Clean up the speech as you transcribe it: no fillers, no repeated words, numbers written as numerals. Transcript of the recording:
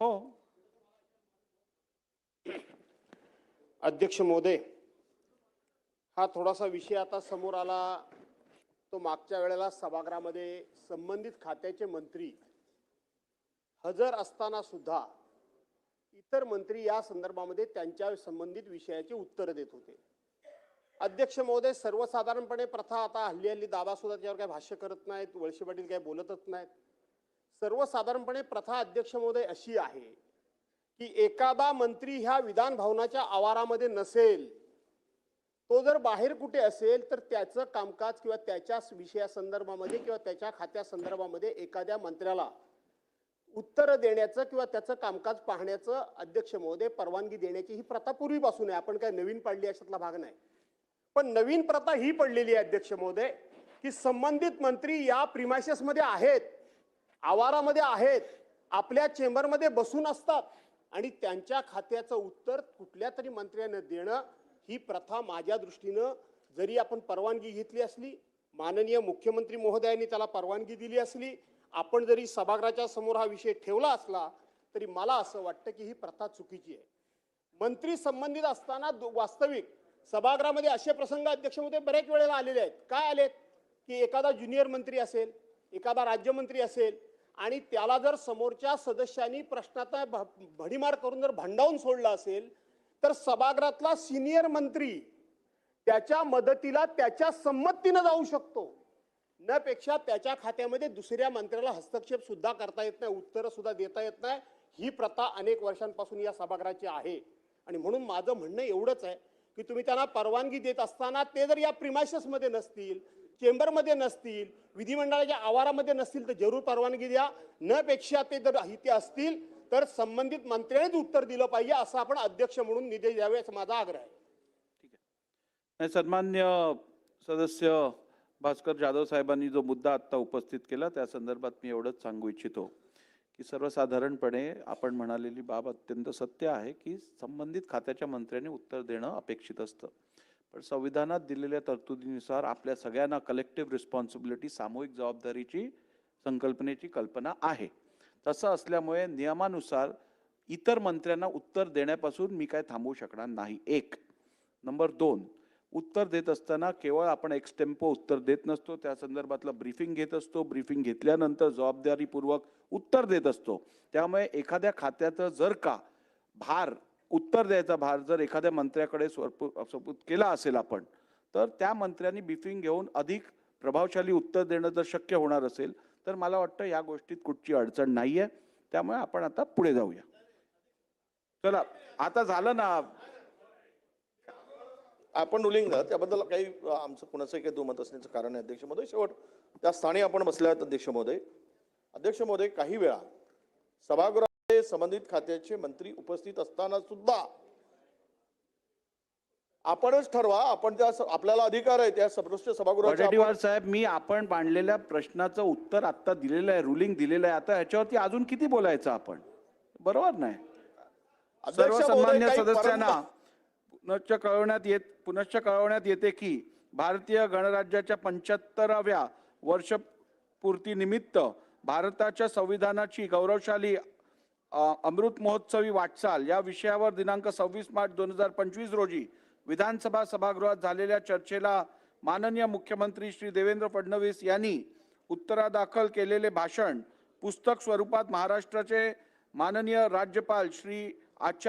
हो. अध्यक्ष महोदय, हा थोडासा विषय आता समोर आला तो मागच्या वेळेला सभागृहामध्ये संबंधित खात्याचे मंत्री हजर असताना सुद्धा इतर मंत्री या संदर्भामध्ये त्यांच्या संबंधित विषयाचे उत्तर देत होते. अध्यक्ष महोदय, सर्वसाधारणपणे प्रथा आता हल्ली हल्ली दादा सुद्धा त्यावर काही भाष्य करत नाहीत, वळसे पाटील काही बोलतच नाहीत. सर्वसाधारणपणे प्रथा अध्यक्ष महोदय अशी आहे की एखादा मंत्री ह्या विधान भवनाच्या आवारामध्ये नसेल, तो जर बाहेर कुठे असेल तर त्याचं कामकाज किंवा त्याच्या विषयासंदर्भामध्ये किंवा त्याच्या खात्यासंदर्भामध्ये एखाद्या मंत्र्याला उत्तर देण्याचं किंवा त्याचं कामकाज पाहण्याचं अध्यक्ष महोदय परवानगी देण्याची ही प्रथा पूर्वीपासून आहे. आपण काय नवीन पाडली अशातला भाग नाही. पण नवीन प्रथा ही पडलेली आहे अध्यक्ष महोदय की संबंधित मंत्री या प्रिमायसेसमध्ये आहेत, आवारामध्ये आहेत, आपल्या चेंबरमध्ये बसून असतात आणि त्यांच्या खात्याचं उत्तर कुठल्या तरी मंत्र्याने देणं ही प्रथा माझ्या दृष्टीनं, जरी आपण परवानगी घेतली असली, माननीय मुख्यमंत्री महोदयांनी त्याला परवानगी दिली असली, आपण जरी सभागृहाच्या समोर हा विषय ठेवला असला, तरी मला असं वाटतं की ही प्रथा चुकीची आहे. मंत्री संबंधित असताना वास्तविक सभागृहामध्ये असे प्रसंग अध्यक्ष महोदय बरेच वेळेला आलेले आहेत. काय आलेत की एखादा ज्युनियर मंत्री असेल, एखादा राज्यमंत्री असेल आणि त्याला जर समोरच्या सदस्यांनी प्रश्नाचा भडीमार करून जर भांडावून सोडला असेल, तर सभागृहातला सिनियर मंत्री त्याच्या मदतीला त्याच्या संमतीनं जाऊ शकतो. न पेक्षा त्याच्या खात्यामध्ये दुसऱ्या मंत्र्याला हस्तक्षेप सुद्धा करता येत नाही, उत्तर सुद्धा देता येत नाही. ही प्रथा अनेक वर्षांपासून या सभागृहाची आहे. आणि म्हणून माझं म्हणणं एवढंच आहे की तुम्ही त्यांना परवानगी देत असताना ते जर या प्रिमायसेसमध्ये नसतील, चेंबरमध्ये नसतील, विधिमंडळाच्या आवारामध्ये नसतील तर जरूर परवानगी द्या. न पेक्षा ते जर इथे असतील तर संबंधित मंत्र्यांनीच उत्तर दिलं पाहिजे, असं आपण अध्यक्ष म्हणून निर्देश द्यावे असं माझा आग्रह आहे. ठीक आहे. सन्मान्य सदस्य भास्कर जाधव साहेबांनी जो मुद्दा आता उपस्थित केला त्या संदर्भात मी एवढंच सांगू इच्छितो की सर्वसाधारणपणे आपण म्हणालेली बाब अत्यंत सत्य आहे की संबंधित खात्याच्या मंत्र्यांनी उत्तर देणं अपेक्षित असतं. पण संविधानात दिलेल्या तरतुदीनुसार आपल्या सगळ्यांना कलेक्टिव्ह रिस्पॉन्सिबिलिटी, सामूहिक जबाबदारीची संकल्पनेची कल्पना आहे. तसं असल्यामुळे नियमानुसार इतर मंत्र्यांना उत्तर देण्यापासून मी काय थांबवू शकणार नाही. एक. नंबर 2, उत्तर देत असताना केवळ आपण एक्सटेम्पो उत्तर देत नसतो, त्या संदर्भातलं ब्रीफिंग घेत असतो. ब्रीफिंग घेतल्यानंतर जबाबदारीपूर्वक उत्तर देत असतो. त्यामुळे एखाद्या खात्याचं जर का भार, उत्तर द्यायचा भार जर एखाद्या मंत्र्याकडे सुपूर्द केला असेल आपण, तर त्या मंत्र्यांनी ब्रीफिंग घेऊन अधिक प्रभावशाली उत्तर देणं जर शक्य होणार असेल तर मला वाटतं या गोष्टीत कुठची अडचण नाहीये. त्यामुळे आपण आता पुढे जाऊया. चला, आता झालं ना आपण रुलिंग त्याबद्दल काही आमचं कुणाचं काही दुमत असण्याचं कारण आहे अध्यक्ष महोदय. शेवट त्या स्थानी आपण बसले आहेत अध्यक्ष महोदय. अध्यक्ष महोदय, काही वेळा सभागृहामध्ये संबंधित खात्याचे मंत्री उपस्थित असताना सुद्धा आपणच ठरवा, आपण त्या आपल्याला अधिकार आहे त्या सदस्य सभागृहाच्या. साहेब, मी आपण मांडलेल्या प्रश्नाचं उत्तर आता दिलेलं आहे, रुलिंग दिलेलं आहे. आता ह्याच्यावरती अजून किती बोलायचं आपण? बरोबर नाही? सर्व सन्मान्य सदस्यांना पुनश्च कळवण्यात येते की भारतीय गणराज्याच्या 75व्या वर्षपूर्ती निमित्त भारताच्या संविधानाची गौरवशाली अमृत महोत्सवी वाटचाल या विषयावर दिनांक 26 मार्च 2025 रोजी विधानसभा सभागृहात झालेल्या चर्चेला माननीय मुख्यमंत्री श्री देवेंद्र फडणवीस यांनी उत्तरादाखल केलेले भाषण पुस्तक स्वरूपात महाराष्ट्राचे माननीय राज्यपाल श्री आचार्य